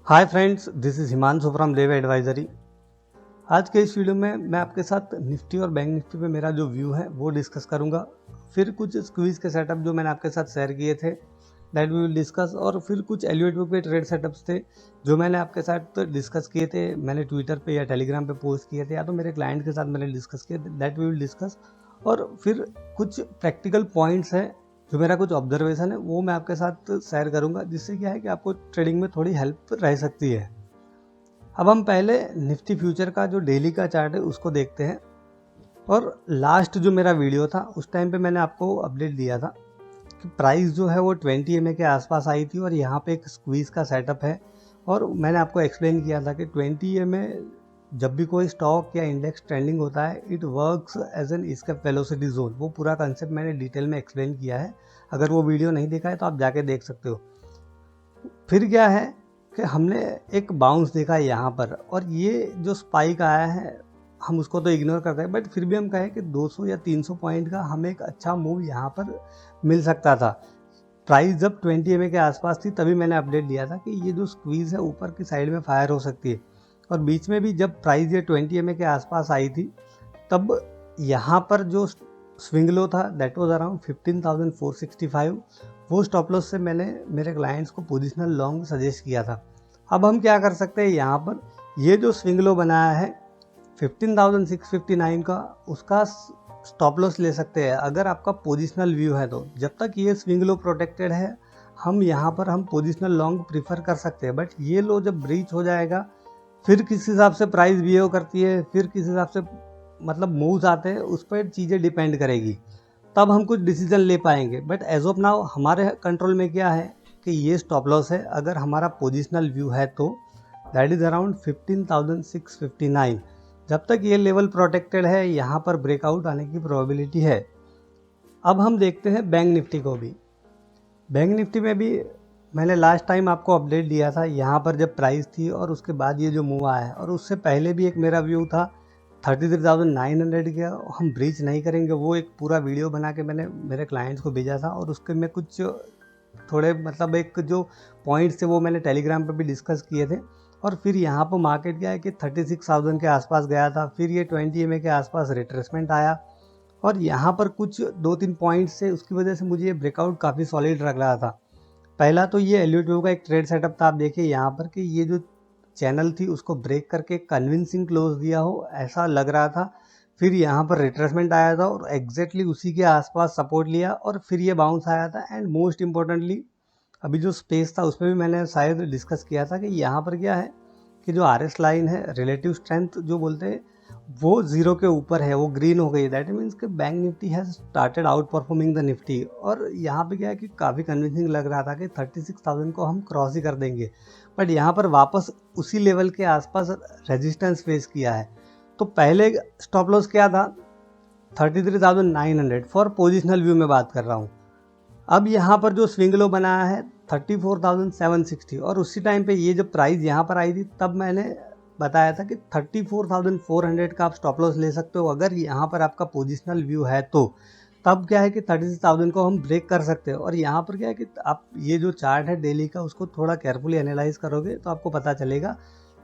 Hi friends, this is Himanshu from Dev Advisory. आज के इस वीडियो में मैं आपके साथ निफ्टी और बैंक निफ्टी पे मेरा जो व्यू है वो डिस्कस करूंगा। फिर कुछ स्क्वीज के सेटअप जो मैंने आपके साथ शेयर किए थे दैट वी विल डिस्कस, और फिर कुछ एलिवेट बुक पे ट्रेड सेटअप्स थे जो मैंने आपके साथ डिस्कस किए थे। मैंने ट्विटर पे या टेलीग्राम पे पोस्ट किए थे या तो मेरे क्लाइंट के साथ मैंने डिस्कस किए थे, दैट वी विल डिस्कस। और फिर कुछ प्रैक्टिकल पॉइंट्स हैं जो मेरा कुछ ऑब्जर्वेशन है वो मैं आपके साथ शेयर करूंगा, जिससे क्या है कि आपको ट्रेडिंग में थोड़ी हेल्प रह सकती है। अब हम पहले निफ्टी फ्यूचर का जो डेली का चार्ट है उसको देखते हैं। और लास्ट जो मेरा वीडियो था उस टाइम पे मैंने आपको अपडेट दिया था कि प्राइस जो है वो 20 एमए के आसपास आई थी और यहाँ पे एक स्क्वीज का सेटअप है। और मैंने आपको एक्सप्लेन किया था कि 20 एमए जब भी कोई स्टॉक या इंडेक्स ट्रेंडिंग होता है it works as an escape velocity zone. वो पूरा कंसेप्ट मैंने डिटेल में एक्सप्लेन किया है। अगर वो वीडियो नहीं देखा है तो आप जाके देख सकते हो। फिर क्या है कि हमने एक बाउंस देखा है यहाँ पर, और ये जो स्पाइक आया है हम उसको तो इग्नोर करते हैं, बट फिर भी हम कहें कि 200 या 300 पॉइंट का हमें एक अच्छा मूव यहाँ पर मिल सकता था। प्राइस जब 20 एमए के आसपास थी तभी मैंने अपडेट दिया था कि ये जो स्क्वीज़ है ऊपर की साइड में फायर हो सकती है। और बीच में भी जब प्राइस ये 20 एमए के आसपास आई थी तब यहाँ पर जो स्विंग लो था दैट वाज अराउंड 15,465। वो स्टॉप लॉस से मैंने मेरे क्लाइंट्स को पोजिशनल लॉन्ग सजेस्ट किया था। अब हम क्या कर सकते हैं, यहाँ पर ये जो स्विंग लो बनाया है 15,659 का, उसका स्टॉप लॉस ले सकते हैं अगर आपका पोजिशनल व्यू है तो। जब तक ये स्विंग लो प्रोटेक्टेड है हम यहाँ पर हम पोजिशनल लॉन्ग प्रीफर कर सकते हैं। बट ये लो जब ब्रीच हो जाएगा फिर किस हिसाब से प्राइस बिहेव करती है, फिर किस हिसाब से मतलब मूव्स आते हैं, उस पर चीज़ें डिपेंड करेगी, तब हम कुछ डिसीजन ले पाएंगे। बट एज ऑफ नाउ हमारे कंट्रोल में क्या है कि ये स्टॉप लॉस है अगर हमारा पोजिशनल व्यू है तो, दैट इज़ अराउंड 15,659। जब तक ये लेवल प्रोटेक्टेड है यहाँ पर ब्रेकआउट आने की प्रोबेबिलिटी है। अब हम देखते हैं बैंक निफ्टी को भी। बैंक निफ्टी में भी मैंने लास्ट टाइम आपको अपडेट दिया था यहाँ पर जब प्राइस थी और उसके बाद ये जो मूव आया है, और उससे पहले भी एक मेरा व्यू था 33,900 का हम ब्रीच नहीं करेंगे। वो एक पूरा वीडियो बना के मैंने मेरे क्लाइंट्स को भेजा था और उसके में कुछ थोड़े मतलब एक जो पॉइंट्स थे वो मैंने टेलीग्राम पे भी डिस्कस किए थे। और फिर यहाँ पर मार्केट क्या है कि 36,000 के आसपास गया था, फिर ये 20 एमए के आसपास रिट्रेसमेंट आया और यहाँ पर कुछ 2-3 पॉइंट्स से उसकी वजह से मुझे ये ब्रेकआउट काफ़ी सॉलिड लग रहा था। पहला तो ये एलयूटीओ का एक ट्रेड सेटअप था, आप देखिए यहाँ पर कि ये जो चैनल थी उसको ब्रेक करके कन्विंसिंग क्लोज दिया हो ऐसा लग रहा था। फिर यहाँ पर रिट्रेसमेंट आया था और एग्जैक्टली उसी के आसपास सपोर्ट लिया और फिर ये बाउंस आया था। एंड मोस्ट इम्पोर्टेंटली अभी जो स्पेस था उसमें भी मैंने शायद डिस्कस किया था कि यहाँ पर क्या है कि जो आर एस लाइन है रिलेटिव स्ट्रेंथ जो बोलते हैं वो जीरो के ऊपर है, वो ग्रीन हो गई। दैट मीन्स कि bank Nifty has started out performing the Nifty. और यहाँ पे क्या है कि काफ़ी कन्विंसिंग लग रहा था कि 36,000 को हम क्रॉस ही कर देंगे, बट यहाँ पर वापस उसी लेवल के आसपास रेजिस्टेंस फेस किया है। तो पहले स्टॉप लॉस क्या था 33,900 फॉर पोजिशनल व्यू में बात कर रहा हूँ। अब यहाँ पर जो स्विंग लो बनाया है 34,760, और उसी टाइम पे ये जब प्राइस यहाँ पर आई थी तब मैंने बताया था कि 34,400 का आप स्टॉप लॉस ले सकते हो अगर यहाँ पर आपका पोजिशनल व्यू है तो। तब क्या है कि 36,000 को हम ब्रेक कर सकते हैं। और यहाँ पर क्या है कि आप ये जो चार्ट है डेली का उसको थोड़ा केयरफुली एनालाइज करोगे तो आपको पता चलेगा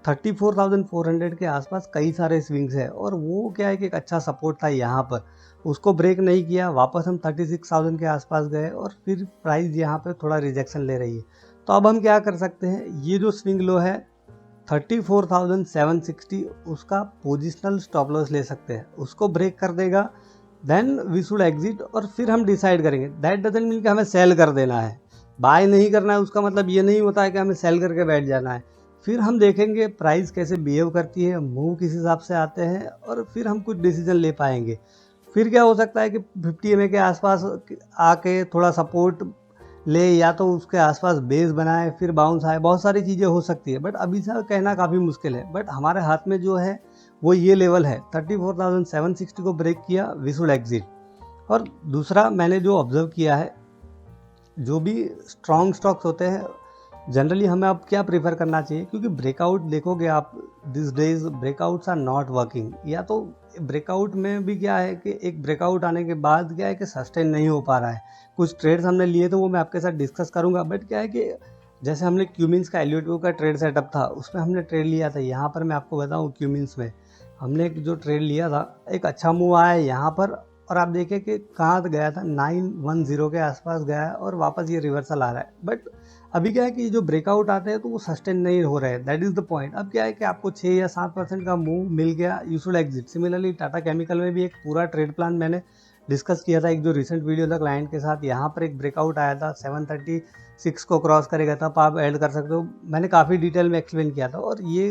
34,400 के आसपास कई सारे स्विंग्स है और वो क्या है कि एक अच्छा सपोर्ट था यहाँ पर, उसको ब्रेक नहीं किया, वापस हम 36,000 के आसपास गए और फिर प्राइस यहाँ पे थोड़ा रिजेक्शन ले रही है। तो अब हम क्या कर सकते हैं, ये जो स्विंग लो है 34,760 उसका पोजिशनल स्टॉप लॉस ले सकते हैं, उसको ब्रेक कर देगा देन वी शुड एग्जिट। और फिर हम डिसाइड करेंगे। दैट डजंट मीन कि हमें सेल कर देना है, बाय नहीं करना है, उसका मतलब ये नहीं होता है कि हमें सेल करके बैठ जाना है। फिर हम देखेंगे प्राइस कैसे बिहेव करती है, मूव किस हिसाब से आते हैं और फिर हम कुछ डिसीजन ले पाएंगे। फिर क्या हो सकता है कि 50 एमए के आसपास आके थोड़ा सपोर्ट ले या तो उसके आसपास बेस बनाए फिर बाउंस आए, बहुत सारी चीज़ें हो सकती है। बट अभी से कहना काफ़ी मुश्किल है। बट हमारे हाथ में जो है वो ये लेवल है 34,760 को ब्रेक किया वी शुड एग्जिट। और दूसरा मैंने जो ऑब्जर्व किया है, जो भी स्ट्रॉन्ग स्टॉक्स होते हैं जनरली हमें अब क्या प्रीफर करना चाहिए, क्योंकि ब्रेकआउट देखोगे आप this days breakouts are not working. या तो ब्रेकआउट में भी क्या है कि एक ब्रेकआउट आने के बाद क्या है कि सस्टेन नहीं हो पा रहा है। कुछ ट्रेड्स हमने लिए तो वो मैं आपके साथ डिस्कस करूंगा, बट क्या है कि जैसे हमने क्यूमिन्स का एलयूटीओ का ट्रेड सेटअप था, उसमें हमने ट्रेड लिया था। यहाँ पर मैं आपको बताऊँ क्यूमिन्स में हमने एक जो ट्रेड लिया था, एक अच्छा मूव आया यहाँ पर, और आप देखें कि कहाँ गया था, 910 के आसपास गया है और वापस ये रिवर्सल आ रहा है। बट अभी क्या है कि जो ब्रेकआउट आते हैं तो वो सस्टेन नहीं हो रहे हैं, दैट इज़ द पॉइंट। अब क्या है कि आपको 6 या 7% का मूव मिल गया, you should exit. Similarly Tata chemical में भी एक पूरा ट्रेड प्लान मैंने डिस्कस किया था, एक जो रिसेंट वीडियो था क्लाइंट के साथ। यहाँ पर एक ब्रेकआउट आया था, 736 को क्रॉस करेगा था, तो आप ऐड कर सकते हो। मैंने काफ़ी डिटेल में एक्सप्लेन किया था, और ये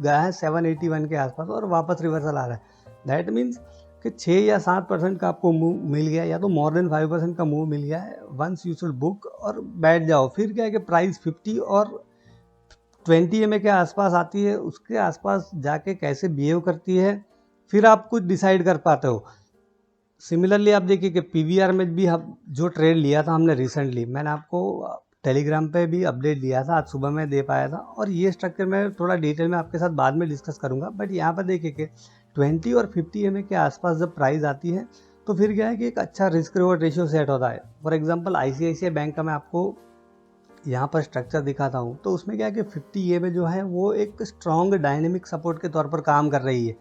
गया है 781 के आसपास और वापस रिवर्सल आ रहा है। दैट मीन्स कि 6 या 7% का आपको मूव मिल गया, या तो मोर देन 5% का मूव मिल गया है। वंस यू शुड बुक और बैठ जाओ। फिर क्या है कि प्राइस 50 और 20 EMA के आसपास आती है, उसके आसपास जाके कैसे बिहेव करती है फिर आप कुछ डिसाइड कर पाते हो। सिमिलरली आप देखिए कि PVR में भी हम जो ट्रेड लिया था हमने रिसेंटली, मैंने आपको टेलीग्राम पे भी अपडेट दिया था, आज सुबह में दे पाया था। और ये स्ट्रक्चर मैं थोड़ा डिटेल में आपके साथ बाद में डिस्कस करूंगा। बट यहाँ पर देखिए कि 20 और 50 EMA के आसपास जब प्राइस आती है तो फिर क्या है कि एक अच्छा रिस्क रिवॉर्ड रेशियो सेट होता है। फॉर एग्जांपल ICICI बैंक का मैं आपको यहाँ पर स्ट्रक्चर दिखाता हूँ, तो उसमें क्या है कि 50 EMA जो है वो एक स्ट्रॉन्ग डायनेमिक सपोर्ट के तौर पर काम कर रही है।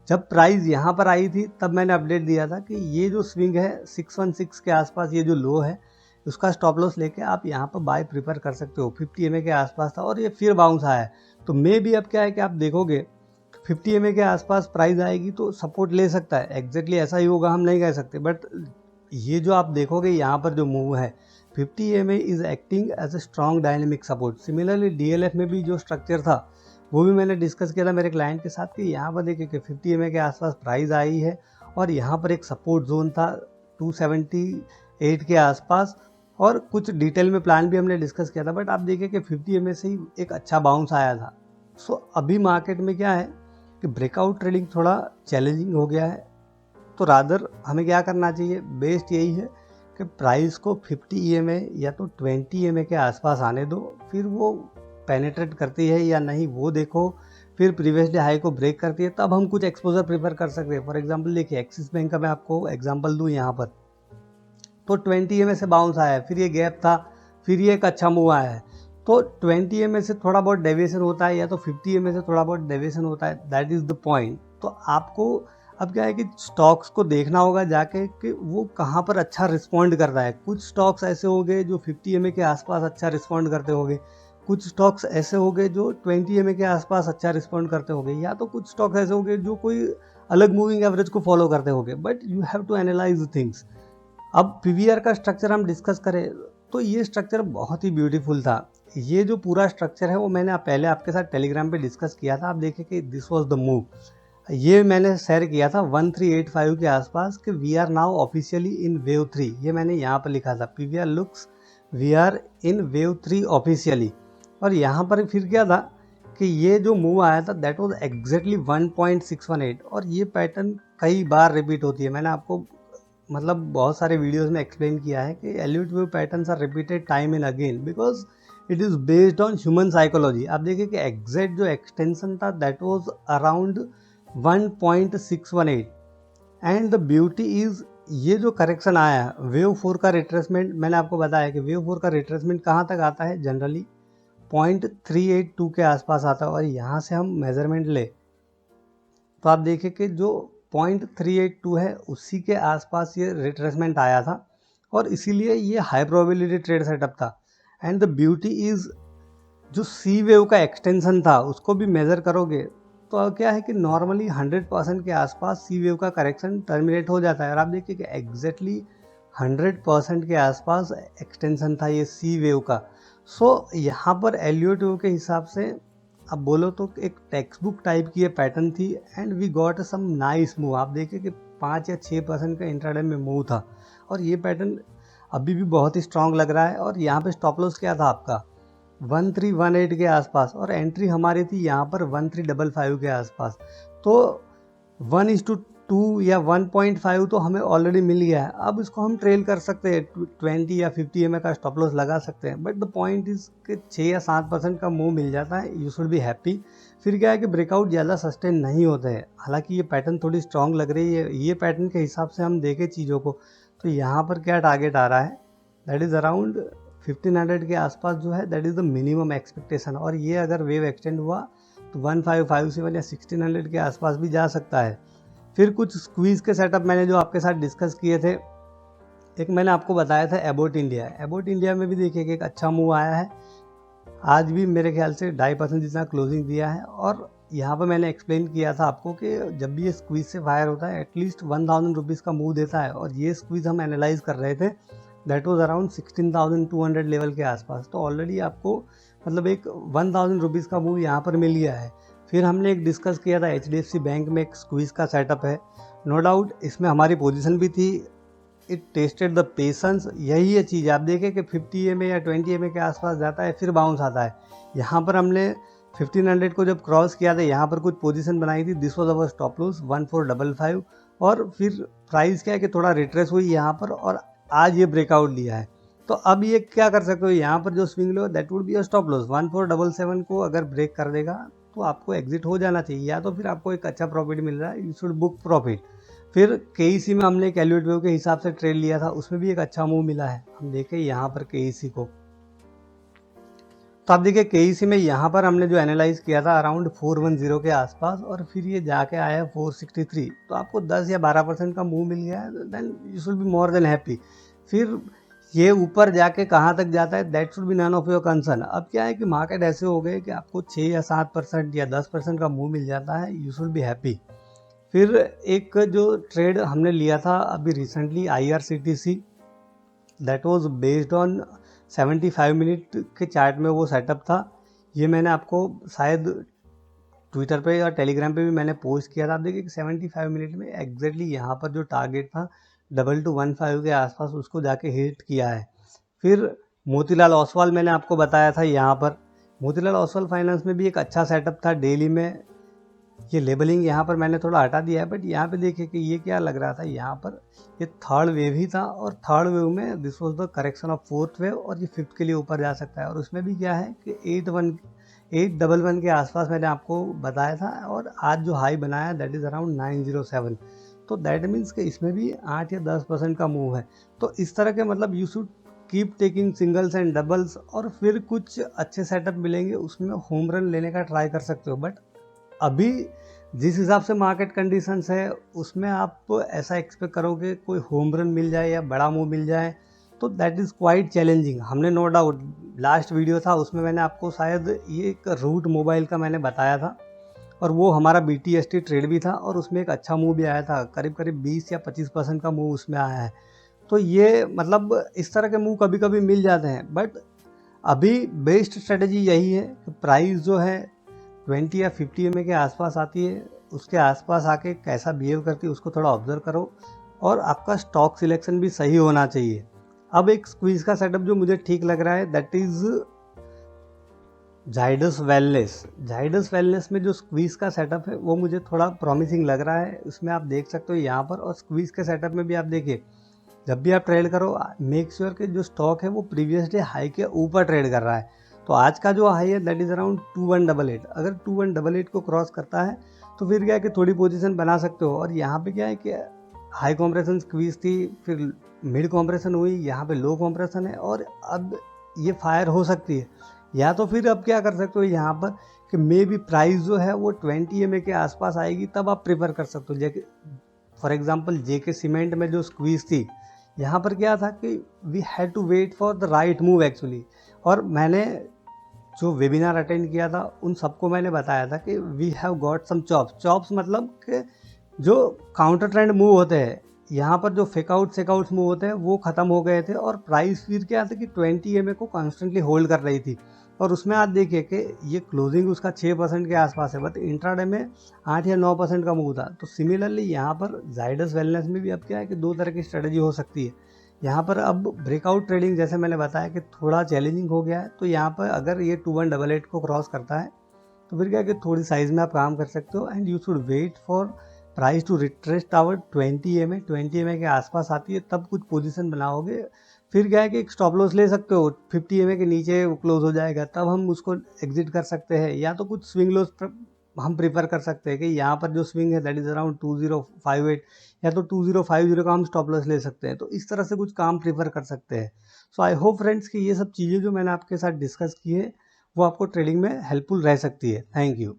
जब प्राइस यहाँ पर आई थी तब मैंने अपडेट दिया था कि ये जो स्विंग है 616 के आसपास, ये जो लो है उसका स्टॉप लॉस लेके आप यहाँ पर बाय प्रिफर कर सकते हो। 50 EMA के आसपास था और ये फिर बाउंस आया है, तो मे भी अब क्या है कि आप देखोगे 50 EMA के आसपास प्राइस आएगी तो सपोर्ट ले सकता है। एग्जैक्टली ऐसा ही होगा हम नहीं कह सकते, बट ये जो आप देखोगे यहाँ पर जो मूव है 50 EMA is acting as a strong dynamic support. Similarly DLF में भी जो स्ट्रक्चर था वो भी मैंने डिस्कस किया था मेरे क्लाइंट के साथ कि यहाँ पर देखिए कि 50 EMA के आसपास प्राइस आई है और यहाँ पर एक सपोर्ट जोन था 278 के आसपास, और कुछ डिटेल में प्लान भी हमने डिस्कस किया था। बट आप देखिए कि 50 EMA से ही एक अच्छा बाउंस आया था। सो अभी मार्केट में क्या है कि ब्रेकआउट ट्रेडिंग थोड़ा चैलेंजिंग हो गया है, तो रादर हमें क्या करना चाहिए, बेस्ट यही है कि प्राइस को 50 EMA या तो 20 EMA के आसपास आने दो, फिर वो पेनिट्रेट करती है या नहीं वो देखो, फिर प्रीवियस डे हाई को ब्रेक करती है तब हम कुछ एक्सपोजर प्रिफर कर सकते हैं। फॉर एग्जांपल देखिए एक्सिस बैंक का मैं आपको एग्जांपल दूं, यहाँ पर तो 20 EMA से बाउंस आया है, फिर ये गैप था, फिर ये एक अच्छा मूव आया है। तो 20 EMA से थोड़ा बहुत डेविएशन होता है या तो 50 EMA से थोड़ा बहुत डेविएशन होता है, दैट इज़ द पॉइंट। तो आपको अब क्या है कि स्टॉक्स को देखना होगा जाके कि वो कहाँ पर अच्छा रिस्पॉन्ड कर रहा है। कुछ स्टॉक्स ऐसे हो गए जो 50 EMA के आसपास अच्छा रिस्पॉन्ड करते होंगे, कुछ स्टॉक्स ऐसे हो गए जो 20 EMA के आसपास अच्छा रिस्पॉन्ड करते होंगे, या तो कुछ स्टॉक्स ऐसे हो गए जो कोई अलग मूविंग एवरेज को फॉलो करते होंगे। But you have to analyse things. अब PVR का स्ट्रक्चर हम डिस्कस करें तो ये स्ट्रक्चर बहुत ही ब्यूटीफुल था। ये जो पूरा स्ट्रक्चर है वो मैंने पहले आपके साथ टेलीग्राम पे डिस्कस किया था। आप देखिए कि दिस वाज द मूव, ये मैंने शेयर किया था 1385 के आसपास कि we are now officially in wave 3। ये मैंने यहाँ पर लिखा था, PVR looks we are in wave 3 officially. और यहाँ पर फिर क्या था कि ये जो मूव आया था दैट वाज एग्जैक्टली 1.618, और ये पैटर्न कई बार रिपीट होती है। मैंने आपको मतलब बहुत सारे वीडियोस में एक्सप्लेन किया है कि Elliott wave patterns are repeated time and again because it is based on human psychology. आप देखिए कि एग्जैक्ट जो एक्सटेंशन था that was around 1.618, and the beauty is ये जो करेक्शन आया वेव 4 का रिट्रेसमेंट, मैंने आपको बताया कि वेव 4 का रिट्रेसमेंट कहाँ तक आता है, जनरली 0.382 के आसपास आता है। और यहाँ से हम मेजरमेंट ले तो आप देखिए कि जो 0.382 है उसी के आसपास ये रिट्रेसमेंट आया था, और इसीलिए ये हाई प्रोबेबिलिटी ट्रेड सेटअप था। एंड द ब्यूटी इज़ जो सी वेव का एक्सटेंशन था उसको भी मेज़र करोगे तो क्या है कि नॉर्मली 100% के आसपास सी वेव का करेक्शन टर्मिनेट हो जाता है। और आप देखिए कि एग्जैक्टली 100% के आसपास एक्सटेंशन था ये सी वेव का। सो यहाँ पर एलियट वेव के हिसाब से अब बोलो तो एक टेक्स्ट बुक टाइप की ये पैटर्न थी, and we got some nice move. आप देखिए कि 5 या 6% का इंट्राडे में मूव था, और ये पैटर्न अभी भी बहुत ही स्ट्रांग लग रहा है। और यहाँ पे स्टॉप लॉस क्या था आपका 1318 के आसपास, और एंट्री हमारी थी यहाँ पर 1355 के आसपास। तो 1:2 या 1.5 तो हमें ऑलरेडी मिल गया है। अब इसको हम ट्रेल कर सकते हैं, 20 या 50 EMA का स्टॉप लॉस लगा सकते हैं। बट द पॉइंट इज कि 6 या 7% का मूव मिल जाता है, यू शुड बी हैप्पी। फिर क्या है कि ब्रेकआउट ज़्यादा सस्टेन नहीं होते हैं। हालांकि ये पैटर्न थोड़ी स्ट्रांग लग रही है, ये पैटर्न के हिसाब से हम देखें चीज़ों को तो यहाँ पर क्या टारगेट आ रहा है दैट इज़ अराउंड 1500 के आसपास जो है that is the minimum expectation, और ये अगर वेव एक्सटेंड हुआ तो 1557 या 1600 के आसपास भी जा सकता है। फिर कुछ स्क्वीज़ के सेटअप मैंने जो आपके साथ डिस्कस किए थे, एक मैंने आपको बताया था एबोट इंडिया। एबोट इंडिया में भी देखिए कि एक अच्छा मूव आया है, आज भी मेरे ख्याल से 2.5% जितना क्लोजिंग दिया है। और यहाँ पर मैंने एक्सप्लेन किया था आपको कि जब भी ये स्क्वीज से फायर होता है एटलीस्ट 1000 रुपीज़ का मूव देता है, और ये स्क्वीज हम एनालाइज कर रहे थे दैट वाज अराउंड 16,200 लेवल के आसपास। तो ऑलरेडी आपको मतलब एक 1000 रुपीज़ का मूव यहाँ पर मिल गया है। फिर हमने एक डिस्कस किया था HDFC बैंक में एक स्क्वीज का सेटअप है, नो डाउट इसमें हमारी पोजीशन भी थी, इट टेस्टेड द पेशेंस। यही है चीज़, आप देखें कि 50 EMA या 20 EMA के आसपास जाता है फिर बाउंस आता है। यहाँ पर हमने 1500 को जब क्रॉस किया था यहाँ पर कुछ पोजीशन बनाई थी, this was our stop loss 1455, और फिर प्राइस क्या है कि थोड़ा रिट्रेस हुई यहाँ पर और आज ये ब्रेकआउट लिया है। तो अब ये क्या कर सकते हो, यहाँ पर जो swing low that would be a stop loss 1477 को अगर ब्रेक कर देगा तो आपको एग्जिट हो जाना चाहिए, या तो फिर आपको एक अच्छा प्रॉफिट मिल रहा है, यू शुड बुक प्रॉफिट। फिर KEC में हमने एक एल्यूट वेव के हिसाब से ट्रेड लिया था, उसमें भी एक अच्छा मूव मिला है। हम देखें यहाँ पर KEC को, तो आप देखिए KEC में यहाँ पर हमने जो एनालाइज किया था अराउंड 410 के आसपास, और फिर ये जाके आया 463, तो आपको 10 या 12% का मूव मिल गया है, then you should be more than happy. फिर ये ऊपर जाके कहाँ तक जाता है that should be none of your concern. अब क्या है कि मार्केट ऐसे हो गए कि आपको 6 या 7% या 10% का मूव मिल जाता है, यू शुड बी हैप्पी। फिर एक जो ट्रेड हमने लिया था अभी recently IRCTC, that was based on 75 minute के चार्ट में वो सेटअप था। ये मैंने आपको शायद ट्विटर पे या टेलीग्राम पे भी मैंने पोस्ट किया था। आप देखिए कि 75 मिनट में एग्जैक्टली यहाँ पर जो टारगेट था 2215 के आसपास उसको जाके हिट किया है। फिर मोतीलाल ओसवाल मैंने आपको बताया था, यहाँ पर मोतीलाल ओसवाल फाइनेंस में भी एक अच्छा सेटअप था डेली में। ये लेबलिंग यहाँ पर मैंने थोड़ा हटा दिया है, बट यहाँ पे देखिए कि ये क्या लग रहा था, यहाँ पर ये थर्ड वेव ही था, और थर्ड वेव में this was the correction of fourth wave, और ये फिफ्थ के लिए ऊपर जा सकता है। और उसमें भी क्या है कि 811 के आसपास मैंने आपको बताया था, और आज जो हाई बनाया दैट इज़ अराउंड 907, तो दैट मीन्स कि इसमें भी 8 या 10% का मूव है। तो इस तरह के मतलब you should keep taking singles and doubles, और फिर कुछ अच्छे सेटअप मिलेंगे उसमें होम रन लेने का ट्राई कर सकते हो। बट अभी जिस हिसाब से मार्केट कंडीशंस है उसमें आप ऐसा एक्सपेक्ट करोगे कोई होम रन मिल जाए या बड़ा मूव मिल जाए, तो दैट इज़ क्वाइट चैलेंजिंग। हमने नो डाउट लास्ट वीडियो था उसमें मैंने आपको शायद ये एक रूट मोबाइल का मैंने बताया था, और वो हमारा BTST ट्रेड भी था, और उसमें एक अच्छा मूव भी आया था, करीब करीब 20 या 25% का मूव उसमें आया है। तो ये मतलब इस तरह के मूव कभी कभी मिल जाते हैं, बट अभी बेस्ट स्ट्रेटजी यही है कि प्राइस जो है 20 या 50 EMA के आसपास आती है, उसके आसपास आके कैसा बिहेव करती है उसको थोड़ा ऑब्जर्व करो, और आपका स्टॉक सिलेक्शन भी सही होना चाहिए। अब एक स्क्वीज का सेटअप जो मुझे ठीक लग रहा है that is Zydus wellness. Zydus wellness में जो स्क्वीज का सेटअप है वो मुझे थोड़ा प्रॉमिसिंग लग रहा है, उसमें आप देख सकते हो यहाँ पर। और स्क्वीज के सेटअप में भी आप देखिए जब भी आप ट्रेड करो मेक श्योर कि जो स्टॉक है वो प्रीवियस डे हाई के ऊपर ट्रेड कर रहा है। तो आज का जो हाई है दैट इज़ अराउंड 2188, अगर 2188 को क्रॉस करता है तो फिर क्या है कि थोड़ी पोजीशन बना सकते हो। और यहाँ पे क्या है कि हाई कॉम्प्रेशन स्क्वीज थी, फिर मिड कॉम्प्रेशन हुई, यहाँ पे लो कॉम्प्रेशन है, और अब ये फायर हो सकती है। या तो फिर अब क्या कर सकते हो यहाँ पर कि मे बी प्राइस जो है वो 20 EMA के आसपास आएगी, तब आप प्रेफर कर सकते हो। जैसे फॉर एग्जांपल JK सीमेंट में जो स्क्वीज थी यहाँ पर क्या था कि we had to wait for the right move actually. और मैंने जो वेबिनार अटेंड किया था उन सबको मैंने बताया था कि we have got some chops मतलब कि जो काउंटर ट्रेंड मूव होते हैं, यहाँ पर जो फेकआउट्स मूव होते हैं वो ख़त्म हो गए थे, और प्राइस फिर क्या था कि 20 EMA को कॉन्स्टेंटली होल्ड कर रही थी। और उसमें आप देखिए कि ये क्लोजिंग उसका 6% के आसपास है, बट इंट्राडे में 8 या 9% का मूव था। तो सिमिलरली यहाँ पर जाइडस वेलनेस में भी अब क्या है कि दो तरह की स्ट्रेटजी हो सकती है। यहाँ पर अब ब्रेकआउट ट्रेडिंग जैसे मैंने बताया कि थोड़ा चैलेंजिंग हो गया है, तो यहाँ पर अगर ये 2188 को क्रॉस करता है तो फिर क्या है कि थोड़ी साइज में आप काम कर सकते हो, and you should wait for price to retrace towards 20 EMA के आसपास आती है तब कुछ पोजीशन बनाओगे। फिर क्या है कि एक स्टॉप लॉस ले सकते हो, 50 EMA के नीचे वो क्लोज हो जाएगा तब हम उसको एग्जिट कर सकते हैं, या तो कुछ स्विंग लॉस हम प्रीफर कर सकते हैं कि यहाँ पर जो स्विंग है दैट इज़ अराउंड 2058 या तो 2050 का हम स्टॉप लॉस ले सकते हैं। तो इस तरह से कुछ काम प्रीफर कर सकते हैं। सो आई होप फ्रेंड्स कि ये सब चीज़ें जो मैंने आपके साथ डिस्कस की है वो आपको ट्रेडिंग में हेल्पफुल रह सकती है। Thank you.